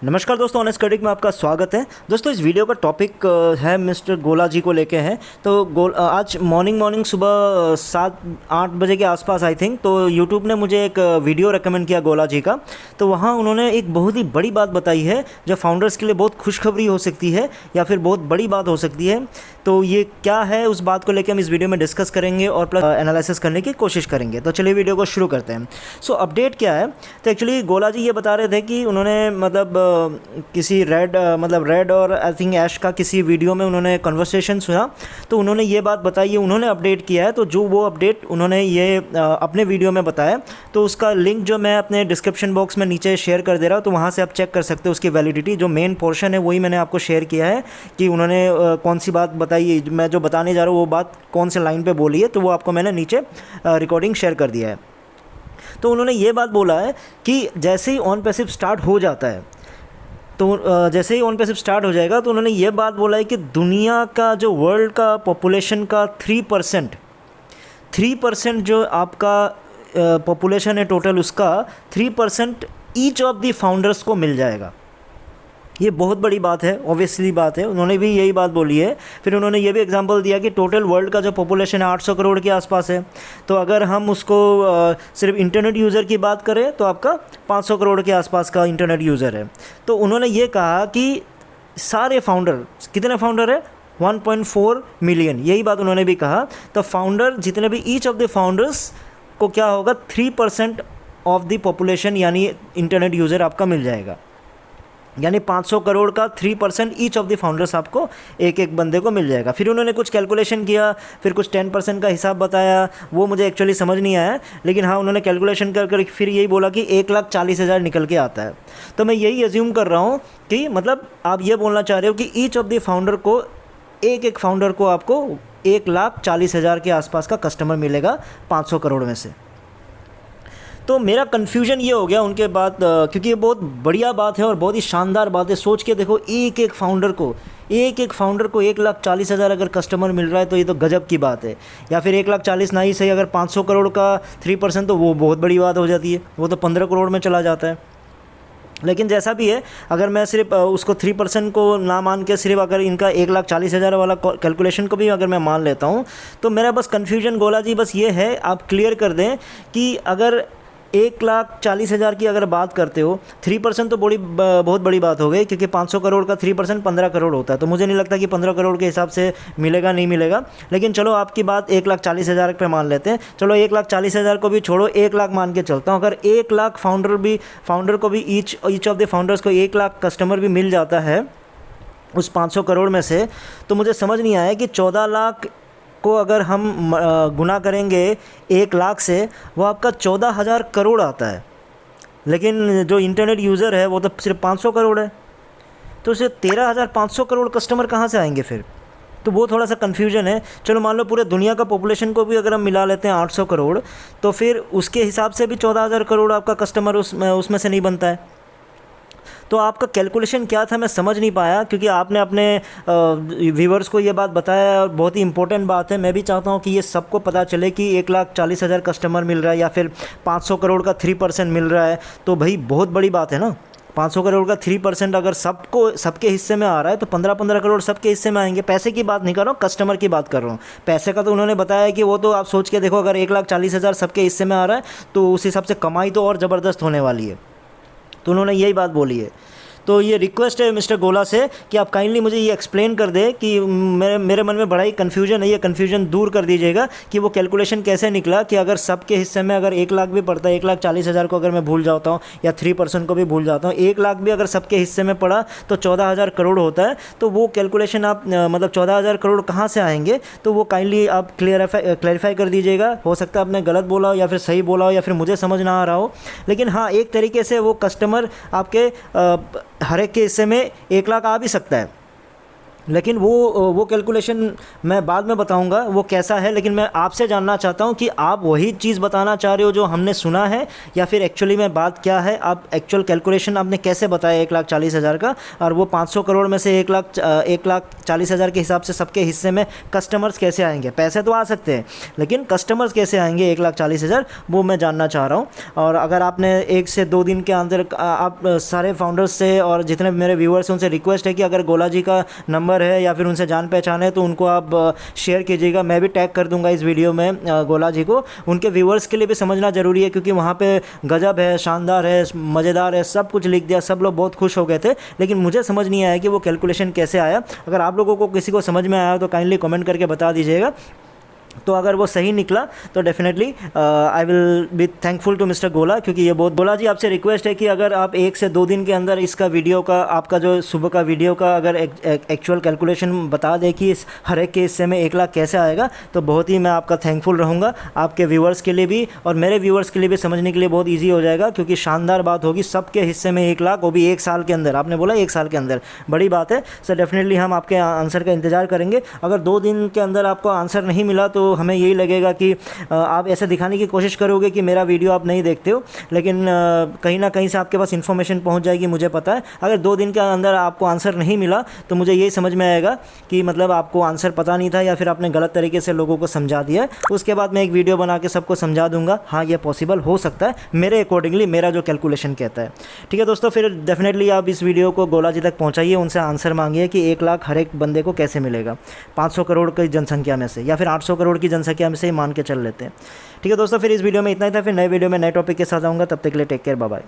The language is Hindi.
नमस्कार दोस्तों, ऑनेस्ट क्रिटिक में आपका स्वागत है। दोस्तों, इस वीडियो का टॉपिक है मिस्टर गोला जी को लेके है। तो आज मॉर्निंग सुबह 7-8 बजे के आसपास आई थिंक तो यूट्यूब ने मुझे एक वीडियो रेकमेंड किया गोला जी का। तो वहाँ उन्होंने एक बहुत ही बड़ी बात बताई है जो फाउंडर्स के लिए बहुत खुशखबरी हो सकती है या फिर बहुत बड़ी बात हो सकती है। तो ये क्या है, उस बात को लेकर हम इस वीडियो में डिस्कस करेंगे और प्लस एनालिसिस करने की कोशिश करेंगे। तो चलिए वीडियो को शुरू करते हैं। सो अपडेट क्या है, तो एक्चुअली गोला जी ये बता रहे थे कि उन्होंने किसी रेड और आई थिंक ऐश का किसी वीडियो में उन्होंने कन्वर्सेशन सुना। तो उन्होंने ये बात बताई है, उन्होंने अपडेट किया है। तो जो वो अपडेट उन्होंने ये अपने वीडियो में बताया, तो उसका लिंक जो मैं अपने डिस्क्रिप्शन बॉक्स में नीचे शेयर कर दे रहा हूँ। तो वहाँ से आप चेक कर सकते हो उसकी वैलिडिटी। जो मेन पोर्शन है वही मैंने आपको शेयर किया है कि उन्होंने कौन सी बात बताई है। मैं जो बताने जा रहा हूँ वो बात कौन से लाइन पे बोली है, तो वो आपको मैंने नीचे रिकॉर्डिंग शेयर कर दिया है। तो उन्होंने ये बात बोला है कि जैसे ही ऑन पैसिव स्टार्ट हो जाता है, तो जैसे ही ऑन पैसिव स्टार्ट हो जाएगा, तो उन्होंने ये बात बोला है कि दुनिया का जो वर्ल्ड का पॉपुलेशन का 3% जो आपका पॉपुलेशन है टोटल, उसका 3% ईच ऑफ द फाउंडर्स को मिल जाएगा। ये बहुत बड़ी बात है, ऑब्वियसली बात है। उन्होंने भी यही बात बोली है। फिर उन्होंने ये भी एग्जांपल दिया कि टोटल वर्ल्ड का जो पॉपुलेशन है 800 करोड़ के आसपास है। तो अगर हम उसको सिर्फ इंटरनेट यूज़र की बात करें तो आपका 500 करोड़ के आसपास का इंटरनेट यूज़र है। तो उन्होंने ये कहा कि सारे फाउंडर, कितने फाउंडर है, 1.4 मिलियन, यही बात उन्होंने भी कहा। तो फाउंडर जितने भी, ईच ऑफ द फाउंडर्स को क्या होगा, 3% ऑफ द पॉपुलेशन यानी इंटरनेट यूज़र आपका मिल जाएगा। यानी 500 करोड़ का 3% ईच ऑफ द फाउंडर्स आपको एक एक बंदे को मिल जाएगा। फिर उन्होंने कुछ कैलकुलेशन किया, फिर कुछ 10% का हिसाब बताया, वो मुझे एक्चुअली समझ नहीं आया। लेकिन हाँ, उन्होंने कैलकुलेशन कर फिर यही बोला कि 1,40,000 निकल के आता है। तो मैं यही एज्यूम कर रहा हूँ कि मतलब आप ये बोलना चाह रहे हो कि ईच ऑफ द फाउंडर को, एक एक फाउंडर को आपको 1,40,000 के आसपास का कस्टमर मिलेगा 500 करोड़ में से। तो मेरा कन्फ्यूजन ये हो गया उनके बाद, क्योंकि ये बहुत बढ़िया बात है और बहुत ही शानदार बात है। सोच के देखो, एक एक फाउंडर को 1,40,000 अगर कस्टमर मिल रहा है तो ये तो गजब की बात है। या फिर 1,40,000 ना ही सही, अगर 500 करोड़ का 3% तो वो बहुत बड़ी बात हो जाती है, वो तो 15 करोड़ में चला जाता है। लेकिन जैसा भी है, अगर मैं सिर्फ उसको 3% को ना मान के सिर्फ अगर इनका 1,40,000 वाला कैलकुलेशन को भी अगर मैं मान लेता हूँ, तो मेरा बस कन्फ्यूजन गोला जी बस ये है, आप क्लियर कर दें कि अगर 1,40,000 की अगर बात करते हो, 3% तो बहुत बड़ी बात हो गई, क्योंकि 500 करोड़ का 3% 15 करोड़ होता है। तो मुझे नहीं लगता कि 15 करोड़ के हिसाब से मिलेगा, नहीं मिलेगा। लेकिन चलो आपकी बात 1,40,000 पे मान लेते हैं। चलो 1,40,000 को भी छोड़ो, 1,00,000 मान के चलता हूँ। अगर 1,00,000 फाउंडर को भी ईच ऑफ द फाउंडर्स को 1,00,000 कस्टमर भी मिल जाता है उस 500 करोड़ में से, तो मुझे समझ नहीं आया कि 14 लाख को अगर हम गुना करेंगे 1,00,000 से, वो आपका 14,000 करोड़ आता है। लेकिन जो इंटरनेट यूज़र है वो तो सिर्फ 500 करोड़ है। तो उसे 13,500 करोड़ कस्टमर कहाँ से आएंगे फिर? तो वो थोड़ा सा कन्फ्यूजन है। चलो मान लो पूरे दुनिया का पॉपुलेशन को भी अगर हम मिला लेते हैं 800 करोड़, तो फिर उसके हिसाब से भी 14,000 करोड़ आपका कस्टमर उसमें से नहीं बनता है। तो आपका कैलकुलेशन क्या था, मैं समझ नहीं पाया, क्योंकि आपने अपने व्यूवर्स को ये बात बताया और बहुत ही इंपॉर्टेंट बात है। मैं भी चाहता हूँ कि ये सबको पता चले कि 1,40,000 कस्टमर मिल रहा है या फिर 500 करोड़ का 3% मिल रहा है, तो भाई बहुत बड़ी बात है ना। 500 करोड़ का 3% अगर सबके हिस्से में आ रहा है, तो 15-15 करोड़ सबके हिस्से में आएंगे। पैसे की बात नहीं कर रहा हूँ, कस्टमर की बात कर रहा हूँ। पैसे का तो उन्होंने बताया कि वो तो आप सोच के देखो, अगर 1,40,000 सबके हिस्से में आ रहा है तो उस हिसाब से कमाई तो और ज़बरदस्त होने वाली है। तो उन्होंने यही बात बोली है। तो ये रिक्वेस्ट है मिस्टर गोला से कि आप काइंडली मुझे ये एक्सप्लेन कर दें कि मेरे मन में बड़ा ही कन्फ्यूजन है, ये कन्फ्यूजन दूर कर दीजिएगा कि वो कैलकुलेशन कैसे निकला कि अगर सबके हिस्से में अगर 1,00,000 भी पड़ता है, 1,40,000 को अगर मैं भूल जाता हूँ या 3% को भी भूल जाता हूँ, 1,00,000 भी अगर सबके हिस्से में पड़ा तो 14,000 करोड़ होता है। तो वो कैलकुलेशन आप मतलब 14,000 करोड़ कहाँ से आएंगे, तो वो काइंडली आप क्लैरिफाई कर दीजिएगा। हो सकता है आपने गलत बोला हो या फिर सही बोला हो या फिर मुझे समझ ना आ रहा हो। लेकिन हाँ, एक तरीके से वो कस्टमर आपके हर एक के हिस्से में 1,00,000 आ भी सकता है। लेकिन वो कैलकुलेशन मैं बाद में बताऊंगा वो कैसा है, लेकिन मैं आपसे जानना चाहता हूं कि आप वही चीज़ बताना चाह रहे हो जो हमने सुना है, या फिर एक्चुअली में बात क्या है, आप एक्चुअल कैलकुलेशन आपने कैसे बताया 1,40,000 का, और वो 500 करोड़ में से 1,40,000 के हिसाब से सबके हिस्से में कस्टमर्स कैसे आएंगे। पैसे तो आ सकते हैं लेकिन कस्टमर्स कैसे आएंगे 1,40,000, वो मैं जानना चाह रहा हूँ। और अगर आपने 1 से 2 दिन के अंदर आप सारे फाउंडर्स से और जितने मेरे व्यूअर्स हैं उनसे रिक्वेस्ट है कि अगर गोला जी का नंबर है या फिर उनसे जान पहचान है तो उनको आप शेयर कीजिएगा। मैं भी टैग कर दूंगा इस वीडियो में गोला जी को। उनके व्यूअर्स के लिए भी समझना ज़रूरी है क्योंकि वहाँ पे गजब है, शानदार है, मज़ेदार है, सब कुछ लिख दिया, सब लोग बहुत खुश हो गए थे, लेकिन मुझे समझ नहीं आया कि वो कैलकुलेशन कैसे आया। अगर आप लोगों को किसी को समझ में आया तो काइंडली कमेंट करके बता दीजिएगा। तो अगर वो सही निकला तो definitely I will be thankful to mister Gola, क्योंकि ये बहुत। गोला जी आपसे रिक्वेस्ट है कि अगर आप 1 से 2 दिन के अंदर इसका वीडियो का, आपका जो सुबह का वीडियो का अगर एक्चुअल कैलकुलेशन बता दें कि इस हर एक के हिस्से में 1 लाख कैसे आएगा, तो बहुत ही मैं आपका थैंकफुल रहूँगा। आपके व्यूअर्स के लिए भी और मेरे व्यूअर्स के लिए भी समझने के लिए बहुत ईजी हो जाएगा, क्योंकि शानदार बात होगी, सबके हिस्से में 1 लाख, वो भी 1 साल के अंदर। आपने बोला 1 साल के अंदर, बड़ी बात है। सर डेफिनेटली हम आपके आंसर का इंतज़ार करेंगे। अगर 2 दिन के अंदर आपको आंसर नहीं मिला तो हमें यही लगेगा कि आप ऐसे दिखाने की कोशिश करोगे कि मेरा वीडियो आप नहीं देखते हो, लेकिन कहीं ना कहीं से आपके पास इन्फॉर्मेशन पहुंच जाएगी, मुझे पता है। अगर 2 दिन के अंदर आपको आंसर नहीं मिला तो मुझे यही समझ में आएगा कि मतलब आपको आंसर पता नहीं था या फिर आपने गलत तरीके से लोगों को समझा दिया है। उसके बाद मैं एक वीडियो बना के सबको समझा दूंगा, हाँ ये पॉसिबल हो सकता है मेरे अकॉर्डिंगली, मेरा जो कैलकुलेशन कहता है। ठीक है दोस्तों, फिर डेफिनेटली आप इस वीडियो को गोला जी तक पहुँचाइए, उनसे आंसर मांगिए कि 1 लाख हर एक बंदे को कैसे मिलेगा 500 करोड़ की जनसंख्या में से, या फिर 800 करोड़ की जनसंख्या में से मान के चल लेते हैं। ठीक है दोस्तों, फिर इस वीडियो में इतना ही था। फिर नए वीडियो में नए टॉपिक के साथ आऊँगा, तब तक के लिए टेक केयर, बाय बाय।